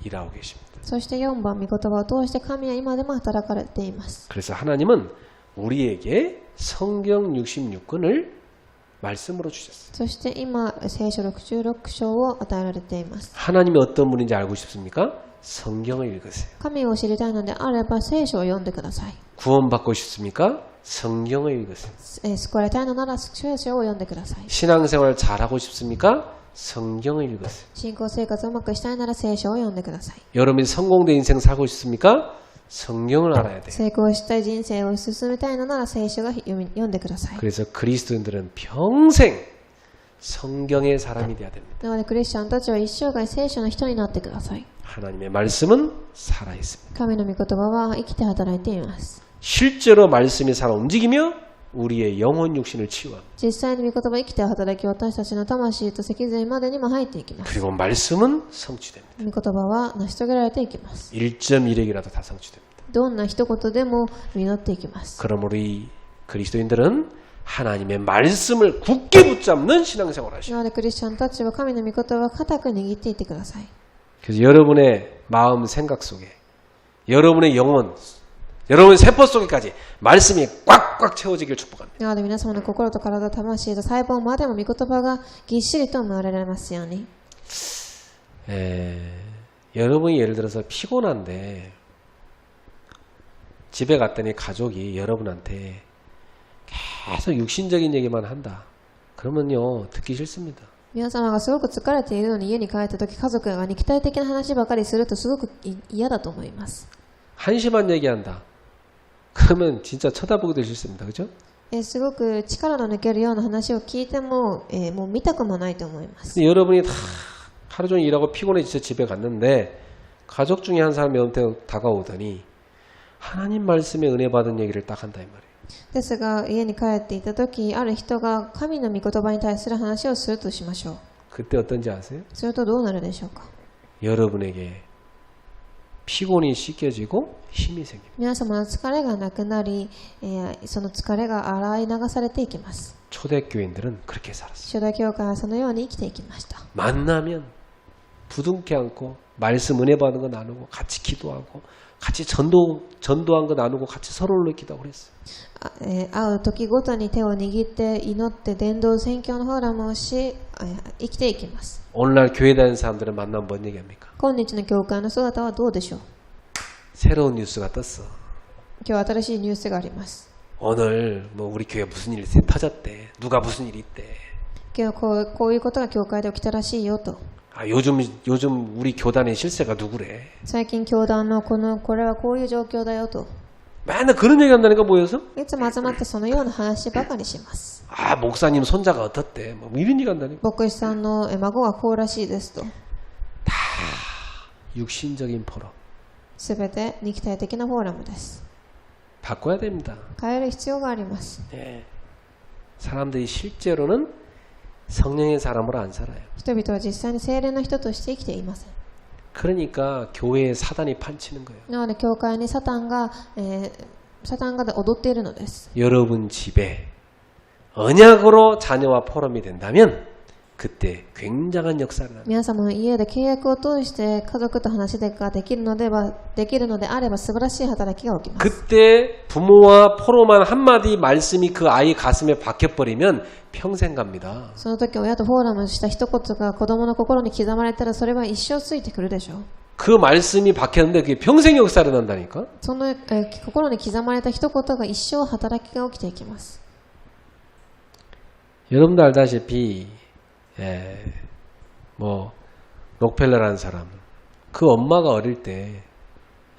일하고 계십니다. そして4番、御言葉を通して神は今でも働かれています。 그래서 하나님은 우리에게 성경 66권을 말씀으로 주셨어요. そして今、聖書66章を与えられています。 하나님이 어떤 분인지 알고 싶습니까? 성경을 읽으세요. 神を知りたいのであれば聖書を読んでください。 구원받고 싶습니까? 성경을 읽으세요. 救われたいのなら聖書を読んでください。 신앙생활 잘하고 싶습니까? 성경을 읽으세요. 信仰生活をうまくしたいなら聖書を読んでください。 여러분이 성공된 인생 살고 싶습니까? 성경을 알아야 돼요. 成功したい人生を進めたいのなら聖書が読んでください。 그래서 그리스도인들은 평생 성경의 사람이 돼야 됩니다. なのでクリスチャンたちは一生涯聖書の人になってください。 하나님의 말씀은 살아있습니다. 神の御言葉は生きて働いています。 실제로 말씀이 살아 움직이며 우리의 영혼 육신을 치유합니다. 実際に御言葉生きて働き私たちの魂と脊髄までにも入っていきます。 그리고 말씀은 성취됩니다. 御言葉は成し遂げられていきます。 1.1핵이라도 다 성취됩니다. どんな一言でも実っていきます。 그럼 우리 그리스도인들은 하나님의 말씀을 굳게 붙잡는 신앙생활을 하시고 なのでクリスチャンたちは神の御言葉を固く握っていってください。 그래서 여러분의 마음 생각 속에 여러분의 영혼 여러분의 세포 속에까지 말씀이 꽉꽉 채워지길 축복합니다. なので皆様の心と体、魂と細胞までも御言葉がぎっしりと回られますように。 여러분이 예를 들어서 피곤한데 집에 갔더니 가족이 여러분한테 계속 육신적인 얘기만 한다. 그러면요 듣기 싫습니다. 皆様がすごく疲れているのに家に帰った時家族が肉体的な話ばかりするとすごく嫌だと思います。 한심한 얘기한다. 그러면 진짜 쳐다보기도 싫습니다. 그죠? すごく力の抜けるような話を聞いても、もう見たくもないと思います。 근데 여러분이 다 하루 종일 일하고 피곤해 진짜 집에 갔는데 가족 중에 한 사람이 한테 다가오더니 하나님 말씀에 은혜 받은 얘기를 딱 한다 이 말이에요. ですが家に帰っていた時ある人が神の御言葉に対する話をするとしましょう。 그때 어떤지 아세요? するとどうなるでしょうか。 여러분에게 피곤이 씻겨지고 힘이 생깁니다. 皆様の疲れがなくなり、その疲れが洗い流されていきます。 초대교인들은 그렇게 살았어요. 初代教会はそのように生きていきました。 만나면 부둥켜 안고 말씀 은혜 받는 거 나누고 같이 기도하고 같이 전도한 거 나누고 같이 서로를 기도하고 그랬어요. 会う時ごとに手を握って祈って伝道宣教のフォーラムをし、生きていきます。 오늘날 교회 다니는 사람들은 만나면 뭔 얘기합니까? 今日の教会の姿はどうでしょう。 새로운 뉴스가 떴어. 今日新しいニュースがあります。 오늘 뭐 우리 교회 무슨 일이 터졌대. 누가 무슨 일이 있대. 今日こういうことが教会で起きたらしいよと。 아, 요즘 우리 교단의 실세가 누구래. 最近教団のこれはこういう状況だよと。 맨날 그런 얘기 한다니까 모여서. いつも集まってそのような話ばかりします。 아, 목사님 손자가 어떻대. 뭐 이런 얘기 한다니까. 牧師さんの孫がこうらしいですと。 다 육신적인 포럼. すべて肉体的なフォーラムです。 바꿔야 됩니다. 変える必要があります。 네. 사람들이 실제로는 성령의 사람으로 안 살아요. 人々は実際に聖霊の人として生きていません。 그러니까 교회에 사단이 판치는 거예요. なので教会にサタンが踊っているのです。 여러분 집에 언약으로 자녀와 포럼이 된다면 그때 굉장한 역사를 합니다. 皆様の家で契約を通して家族と話ができるのであれば素晴らしい働きが起きます。 그때 부모와 포로만 한마디 말씀이 그 아이 가슴에 박혀버리면 평생 갑니다. その時親とフォーラムした一言が子供の心に刻まれたらそれは一生ついてくるでしょう。 그 말씀이 박혔는데 그게 평생 역사를 난다니까. その心に刻まれた一言が一生働きが起きていきます。 여러분도 알다시피 록펠러라는 사람 그 엄마가 어릴 때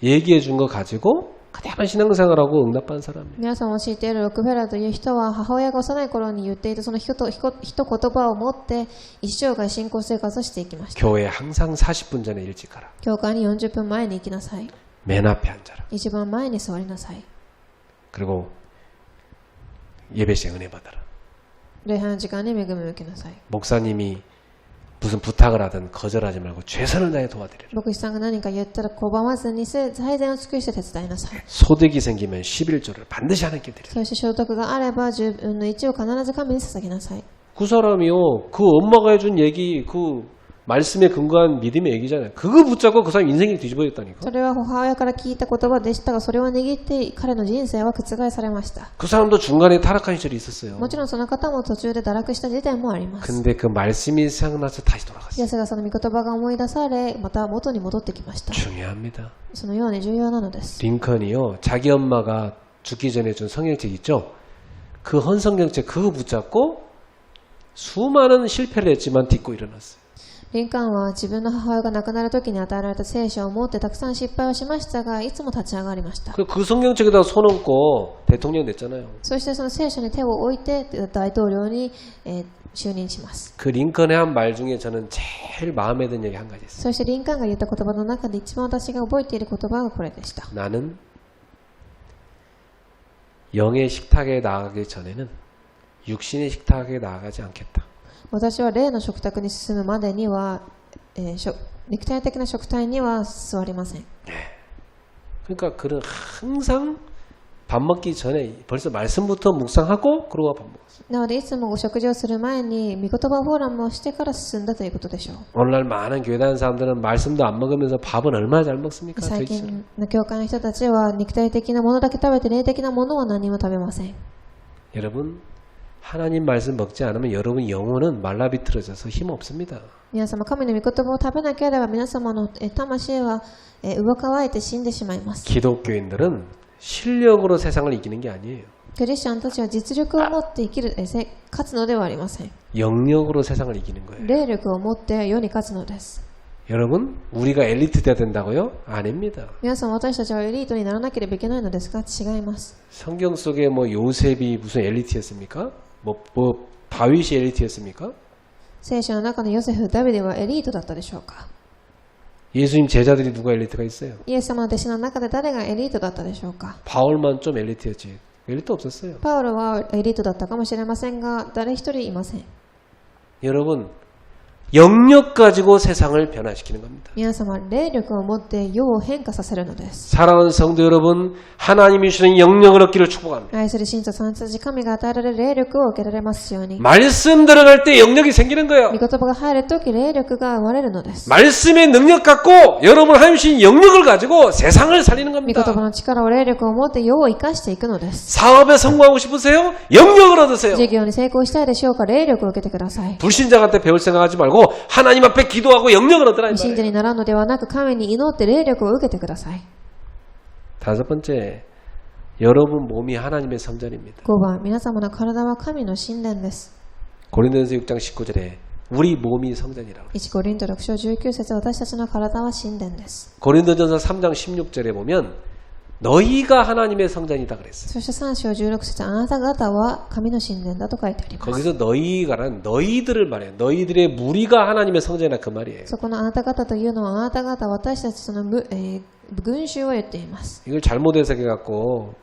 얘기해 준 거 가지고 그대만 신앙생활하고 응답한 사람이에요. 皆さんも知っているロックフェラーという人は母親が幼い頃に言っていたその一言葉を持って一生涯信仰生活をしていきました。 교회에 항상 40분 전에 일찍 가라. 教会に40分前に行きなさい。 맨 앞에 앉아라. 一番前に座りなさい。 그리고 예배 시에 은혜 받아라. 礼拝の時間に恵みを受けなさい。 목사님이 무슨 부탁을 하든 거절하지 말고 최선을 다해 도와드려라. 牧師さんが何か言ったら拒まずに最善を尽くして手伝いなさい。 소득이 생기면 11조를 반드시 하나님께 드려라. そして所得があれば10分の1を必ず神に捧げなさい。 그 사람이요, 그 엄마가 해준 얘기, 그 말씀에 근거한 믿음의 얘기잖아요. 그거 붙잡고 그 사람 인생이 뒤집어졌다니까. それは母親から聞いた言葉でしたが、それを握って彼の人生は覆されました。 그 사람도 중간에 타락한 시절이 있었어요. もちろんその方も途中で堕落した時点もあります。 근데 그 말씀이 생각나서 다시 돌아갔어요. ですがその御言葉が思い出され、また元に戻ってきました。 중요합니다. そのように重要なのです。 링컨이요, 자기 엄마가 죽기 전에 준 성경책 있죠? 그 헌성경책 그거 붙잡고 수많은 실패를 했지만 딛고 일어났어요. リンカーンは自分の母親が亡くなる時に与えられた聖書を持ってたくさん失敗をしましたが、いつも立ち上がりました。 그 성경책에다 손 얹고 대통령 됐잖아요. そしてその聖書に手を置いて大統領に、就任します。 그 링컨의 한 말 중에 저는 제일 마음에 드는 얘기 한 가지 있어요. そしてリンカーンが言った言葉の中で一番私が覚えている言葉がこれでした。 나는 영의 식탁에 나가기 전에는 육신의 식탁에 나가지 않겠다. 私は霊の食卓に進むまでには、肉体的な食体には座りません。 그러니까 그는 항상 밥 먹기 전에 벌써 말씀부터 묵상하고 그러고 밥 먹었어요. なのでいつもお食事をする前に御言葉フォーラムをしてから進んだということでしょう。 오늘날 많은 교회 다니는 사람들은 말씀도 안 먹으면서 밥은 얼마나 잘 먹습니까? 最近の教会の人たちは肉体的なものだけ食べて霊的なものは何も食べません。 여러분 하나님 말씀 먹지 않으면 여러분 영혼은 말라비틀어져서 힘 없습니다. 皆様神の御言葉を食べなければ皆様の魂は上乾いて死んでしまいます。 기독교인들은 실력으로 세상을 이기는 게 아니에요. クリスチャンたちは実力を持って生きる勝つのではありません。 영역으로 세상을 이기는 거예요. 霊力を持って世に勝つのです。 여러분 우리가 엘리트 돼야 된다고요? 아닙니다. 皆さん私たちはエリートにならなければいけないのですが違います。 성경 속에 뭐 요셉이 무슨 엘리트였습니까? 뭐 다윗이 엘리트였습니까? 聖書の中のヨセフ、ダビデはエリートだったでしょうか。 예수님 제자들이 누가 엘리트가 있어요? イエス様の弟子の中で誰がエリートだったでしょうか。 바울만 좀 엘리트였지. 엘리트 없었어요. パウロはエリートだったかもしれませんが誰一人いません。 여러분 영역 가지고 세상을 변화시키는 겁니다. 皆様霊力を持って世を変化させるのです。 사랑하는 성도 여러분, 하나님이 주시는 영역을 얻기를 축복합니다. 愛する信徒さんたち、神が与えられる霊力を受けられますように。 말씀 들어갈 때 영역이 생기는 거예요. 御言葉が入るとき霊力が生まれるのです。 말씀의 능력 갖고 여러분 하나님 주신 영역을 가지고 세상을 살리는 御言 겁니다. 葉の力を霊力を持って世を生かしていくのです。 사업에 성공하고 싶으세요? 영역을 얻으세요. 事業に成功したいでしょうか。霊力を受けてください。 불신자한테 배울 생각하지 말고 하나님 앞에 기도하고 영역을 얻으라 이 信者 말이에요. にならんのではなく神に祈って霊力を受けてください。 다섯 번째, 여러분 몸이 하나님의 성전입니다. 5番、皆様の体は神の神殿です。 고린도전서 6장 19절에 우리 몸이 성전이라고. 1コリント6章19節、私たちの体は神殿です。 고린도전서 3장 16절에 보면 너희가 하나님의 성전이다 그랬어요. そして3章16節、あなた方は神の神殿だと書いてあります。 거기서 너희가란 너희들을 말해요. 너희들의 무리가 하나님의 성전이다 그 말이에요. そこのあなた方というのはあなた方、私たちその群衆を言っています。 이걸 잘못 해석해갖고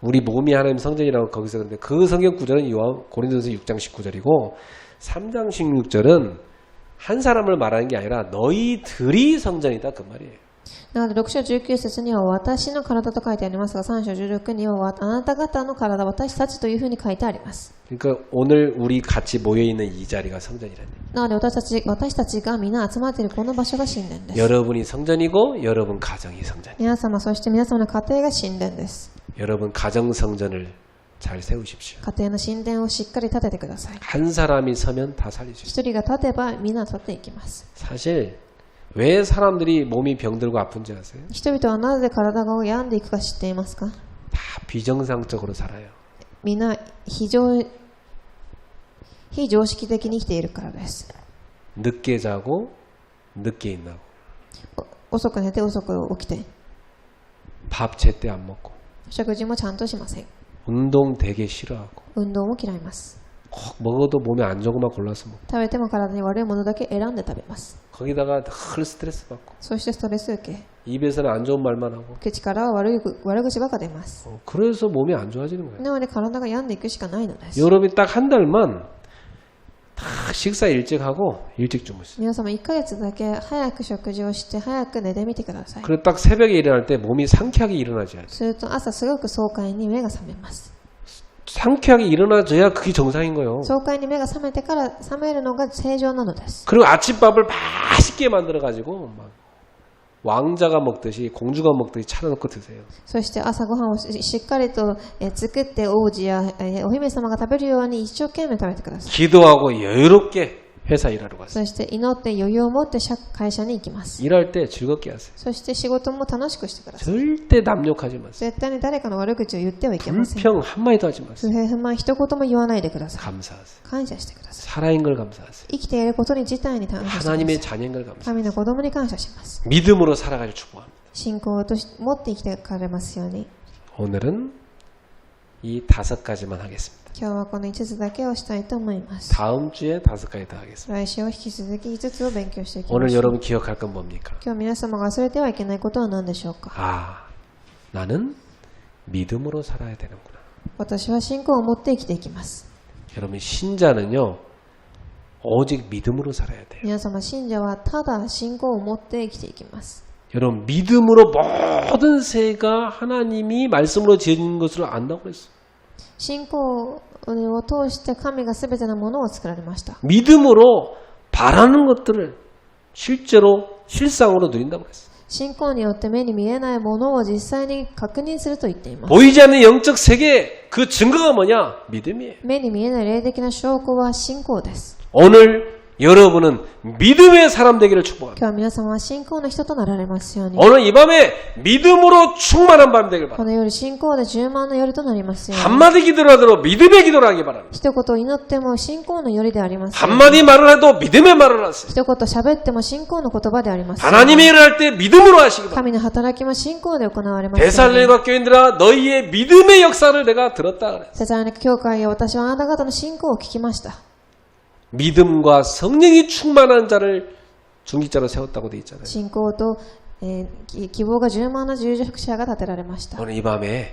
우리 몸이 하나님 성전이라고 거기서 그런데 그 성경 구절은 고린도전서 6장 19절이고 3장 16절은 한 사람을 말하는 게 아니라 너희들이 성전이다 그 말이에요. なので6章19節には私の体と書いてありますが、3章16にはあなた方の体、私たちというふうに書いてあります。 그러니까 오늘 우리 같이 모여 있는 이 자리가 성전이라는. なので私たちがみんな集まっているこの場所が神殿です。 여러분이 성전이고 여러분 가정이 성전. 皆様、そして皆様の家庭が神殿です。 여러분 가정 성전을 잘 세우십시오. 家庭の神殿をしっかり建ててください。 한 사람이 서면 다 살릴 수 있어요. 一人が建てばみんな建っていきます。 사실 왜 사람들이 몸이 병들고 아픈지 아세요? 人々はなぜ体が病んでいくか知っていますか？ 다 비정상적으로 살아요. みんな非常識的に生きているからです。 늦게 자고 늦게 일어나고 遅く寝て遅く起きて 밥 제때 안 먹고 食事もちゃんとしません。 운동 되게 싫어하고 運動も嫌います。 꼭 먹어도 몸에 안 좋은 것만 골라서 먹고 食べても体に悪いものだけ選んで食べます。 거기다가 늘 스트레스 받고 そしてストレス受け 입에서는 안 좋은 말만 하고 口からは悪口ばかり出ます。 그래서 몸이 안 좋아지는 거예요. なので体が病んでいくしかないのです。 여러분이 딱 한 달만 다 식사 일찍 하고 일찍 주무세요. 皆様1ヶ月だけ早く食事をして早く寝てみてください。 그리고 딱 새벽에 일어날 때 몸이 상쾌하게 일어나지 않아요. すると朝すごく爽快に目が覚めます。 상쾌하게 일어나줘야 그게 정상인 거예요. 爽快に目が覚めてから覚めるのが正常なのです。 그리고 아침밥을 맛있게 만들어가지고 막 왕자가 먹듯이 공주가 먹듯이 차려놓고 드세요. そして朝ごはんをしっかりと作って王子やお姫様が食べるように一生懸命食べてください。 기도하고 여유롭게 회사 일하러 가세요. そして祈って余裕を持って会社に行きます。 일할 때 즐겁게 하세요. そして仕事も楽しくしてください。 절대 남욕하지 마세요. 絶対に誰かの悪口を言ってはいけません。 불평 한마디도 하지 不 마세요. 平不満一言も言わないでください。 감사하세요. 感謝してください。 살아있는 걸 감사하세요. 生きていることに自体に感謝してください。 하나님의 자녀인 걸 감사하세요. 神の子供に感謝します。 믿음으로 살아가길 축복합니다. 信仰を持って生きてかれますように。 오늘은 이 5가지만 하겠습니다. 今日はこの5つだけをしたいと思います。 다음 주에 5가지 더 하겠습니다. 来週は引き続き5つを勉強していきま 오늘 しょう。 여러분 기억할 건 뭡니까? 今日皆様が忘れてはいけないことは何でしょうか？ 아, 나는 믿음으로 살아야 되는구나. 私は信仰を持って生きていきます。 여러분 신자는요 오직 믿음으로 살아야 돼요. 皆様信者はただ信仰を持って生きていきます。 여러분 믿음으로 모든 새가 하나님이 말씀으로 지은 것을 안다고 그랬어요. 信仰を通して神が全てのものを作られました。 믿음으로 바라는 것들을 실제로 실상으로 누린다고 그랬어요. 信仰によって目に見えないものを実際に確認すると言っています。 보이지 않는 영적 세계 그 증거가 뭐냐? 믿음이에요. 目に見えない霊的な証拠は信仰です。 오늘 여러분은 믿음의 사람 되기를 축복합니다. 今日は皆様は信仰の人となられますように。 오늘 이 밤에 믿음으로 충만한 밤 되길 こ 바랍니다. の夜信仰で充満の夜となりますように。 한마디 기도라도 믿음의 기도를 하기 바랍니다. 一言祈っても信仰の夜でありますように。 한마디 말을 해도 믿음의 말을 하세요. 一言喋っても信仰の言葉でありますように。 하나님의 일을 할 때 믿음으로 하시기 바랍니다. 神の働きも信仰で行われますように。 데살로니가 교인들아 너희의 믿음의 역사를 내가 들었다 그랬어요. テサロニカ教会へ私はあなた方の信仰を聞きました。 믿음과 성령이 충만한 자를 중직자로 세웠다고 돼 있잖아요. 信仰と、希望が充満な従属者が立てられました。 오늘 이 밤에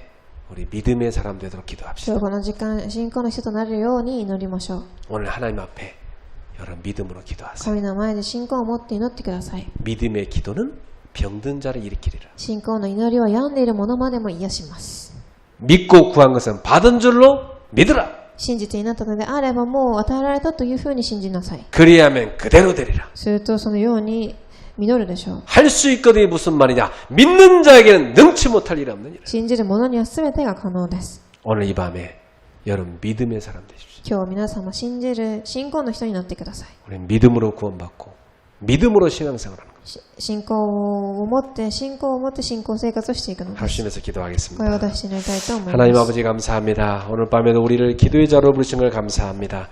우리 믿음의 사람 되도록 기도합시다. 今日この時間、信仰の人となるように祈りましょう。 오늘 하나님 앞에 여러분 믿음으로 기도하세요. 神の前で信仰を持って祈ってください。 믿음의 기도는 병든 자를 일으키리라. 信仰の祈りは病んでいる者までも癒します。 믿고 구한 것은 받은 줄로 믿으라. 信じていなったのであればもう与えられたというふうに信じなさい。 그리하면 그대로 되리라. するとそのように実るでしょう。 할 수 있거든이 무슨 말이냐? 믿는 자에게는 능치 못할 일이 없느니라. 信じる者には全てが可能です。 오늘 이 밤에 여러분 믿음의 사람 되십시오. 今日皆様信じる信仰の人になってください。 우리는 믿음으로 구원받고 믿음으로 신앙생활하는 것. 信仰を持って信仰生活をしていくのです。 합심해서 声を 기도하겠습니다. 出して祈りたいと思います。 하나님 아버지 감사합니다. 오늘 밤에도 우리를 기도의 자로 부르신 걸 감사합니다.